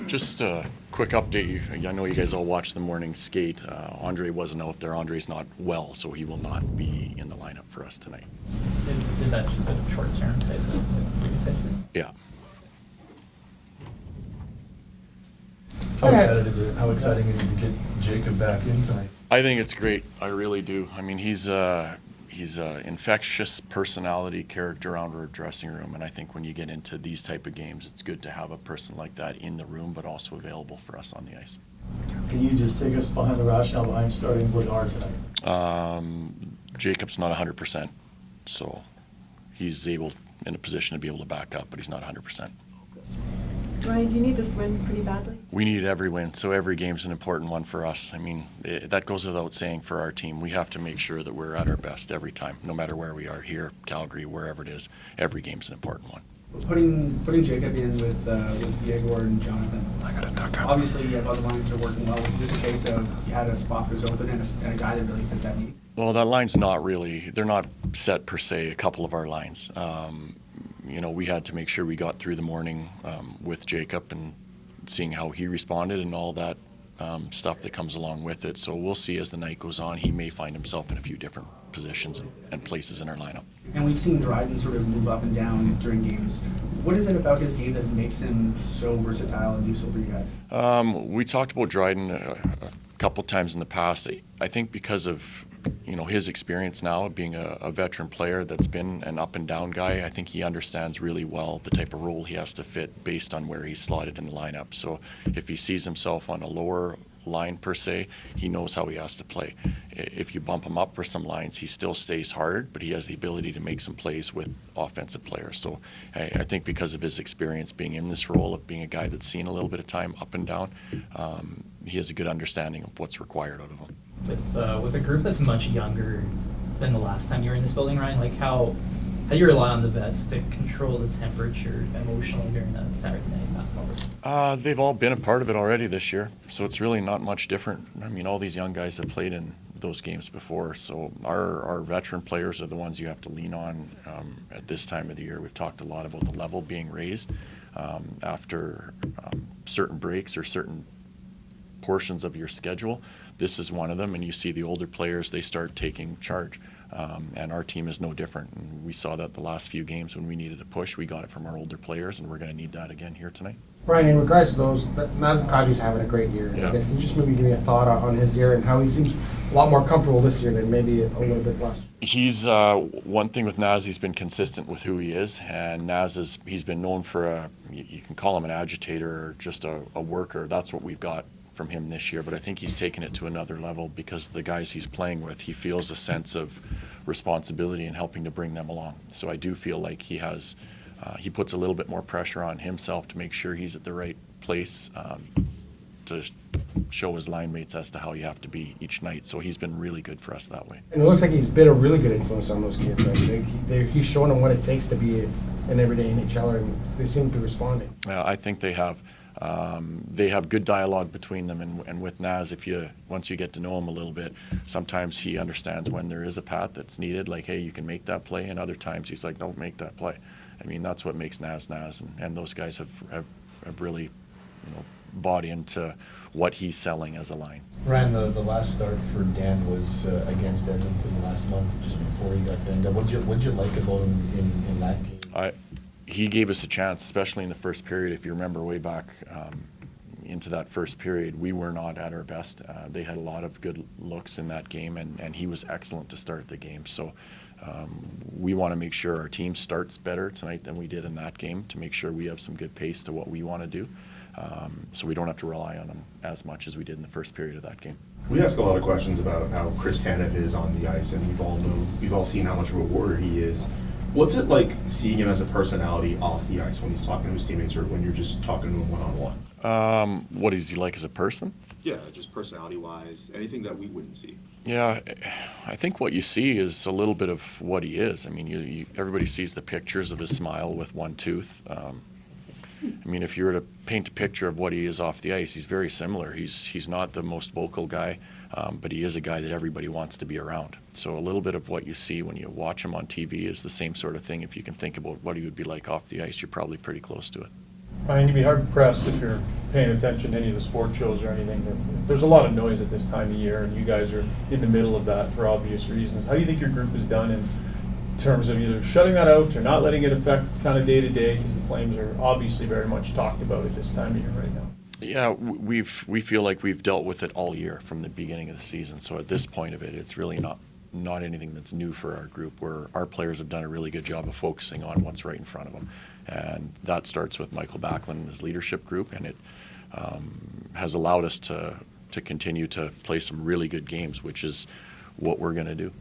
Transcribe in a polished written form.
Just a quick update. I know you guys all watched the morning skate. Andre wasn't out there. Andre's not well, so he will not be in the lineup for us tonight. Is that just a short-term type thing? Yeah. How exciting is it to get Jacob back in tonight? I think it's great. I really do. I mean, he's a infectious personality character around our dressing room, and I think when you get into these type of games, it's good to have a person like that in the room, but also available for us on the ice. Can you just take us behind the rationale behind starting Vladar tonight? Jacob's not 100%, so he's in a position to be able to back up, but he's not 100%. Ryan, do you need this win pretty badly? We need every win, so every game's an important one for us. I mean, that goes without saying for our team. We have to make sure that we're at our best every time, no matter where we are, here, Calgary, wherever it is. Every game's an important one. Putting Jacob in with Diego and Jonathan. I got to tuck up. Obviously, you have other lines that are working well. Was it just a case of you had a spot that was open and a guy that really fit that need? Well, that line's not really, they're not set per se, a couple of our lines. We had to make sure we got through the morning with Jacob and seeing how he responded and all that stuff that comes along with it. So we'll see as the night goes on. He may find himself in a few different positions and places in our lineup. And we've seen Dryden sort of move up and down during games. What is it about his game that makes him so versatile and useful for you guys? We talked about Dryden a couple times in the past. I think because of his experience now being a veteran player that's been an up and down guy, I think he understands really well the type of role he has to fit based on where he's slotted in the lineup. So if he sees himself on a lower line per se, he knows how he has to play. If you bump him up for some lines, he still stays hard, but he has the ability to make some plays with offensive players. So I think because of his experience being in this role of being a guy that's seen a little bit of time up and down, he has a good understanding of what's required out of him. With a group that's much younger than the last time you were in this building, Ryan, like how do you rely on the vets to control the temperature emotionally during a Saturday night basketball? They've all been a part of it already this year, so it's really not much different. I mean, all these young guys have played in those games before, so our veteran players are the ones you have to lean on at this time of the year. We've talked a lot about the level being raised after certain breaks or certain portions of your schedule. This is one of them, and you see the older players, they start taking charge. And our team is no different. And we saw that the last few games when we needed a push, we got it from our older players, and we're going to need that again here tonight. Brian, in regards to those, Nazem Kadri's having a great year. Yeah. I guess, can you just maybe give me a thought on his year and how he seems a lot more comfortable this year than maybe a little bit less? He's one thing with Naz, he's been consistent with who he is, and Naz he's been known for you can call him an agitator or just a worker. That's what we've got from him this year, but I think he's taken it to another level because the guys he's playing with, he feels a sense of responsibility in helping to bring them along. So I do feel like he puts a little bit more pressure on himself to make sure he's at the right place to show his line mates as to how you have to be each night. So he's been really good for us that way. And it looks like he's been a really good influence on those kids. He's shown them what it takes to be an everyday NHLer, and they seem to be responding. I think they have. They have good dialogue between them, and with Naz, once you get to know him a little bit, sometimes he understands when there is a path that's needed, like, hey, you can make that play, and other times he's like, don't make that play. I mean, that's what makes Naz, and those guys have really bought into what he's selling as a line. Ryan, the last start for Dan was against Edmonton last month, just before he got banged up. What'd you like about him in that game? He gave us a chance, especially in the first period. If you remember way back into that first period, we were not at our best. They had a lot of good looks in that game, and he was excellent to start the game. So we want to make sure our team starts better tonight than we did in that game to make sure we have some good pace to what we want to do. So we don't have to rely on him as much as we did in the first period of that game. We ask a lot of questions about how Chris Tanev is on the ice, and we've all seen how much of a warrior he is. What's it like seeing him as a personality off the ice when he's talking to his teammates or when you're just talking to him one-on-one? What is he like as a person? Yeah, just personality-wise, anything that we wouldn't see. Yeah, I think what you see is a little bit of what he is. I mean, everybody sees the pictures of his smile with one tooth. I mean, if you were to paint a picture of what he is off the ice, he's very similar. He's not the most vocal guy, but he is a guy that everybody wants to be around. So a little bit of what you see when you watch him on TV is the same sort of thing. If you can think about what he would be like off the ice, you're probably pretty close to it. Ryan, you'd be hard pressed if you're paying attention to any of the sport shows or anything. There's a lot of noise at this time of year, and you guys are in the middle of that for obvious reasons. How do you think your group has done in terms of either shutting that out or not letting it affect kind of day to day? Because the Flames are obviously very much talked about at this time of year right now. Yeah, we feel like we've dealt with it all year from the beginning of the season. So at this point of it, it's really not anything that's new for our group, where our players have done a really good job of focusing on what's right in front of them. And that starts with Michael Backlund and his leadership group, and it has allowed us to continue to play some really good games, which is what we're going to do.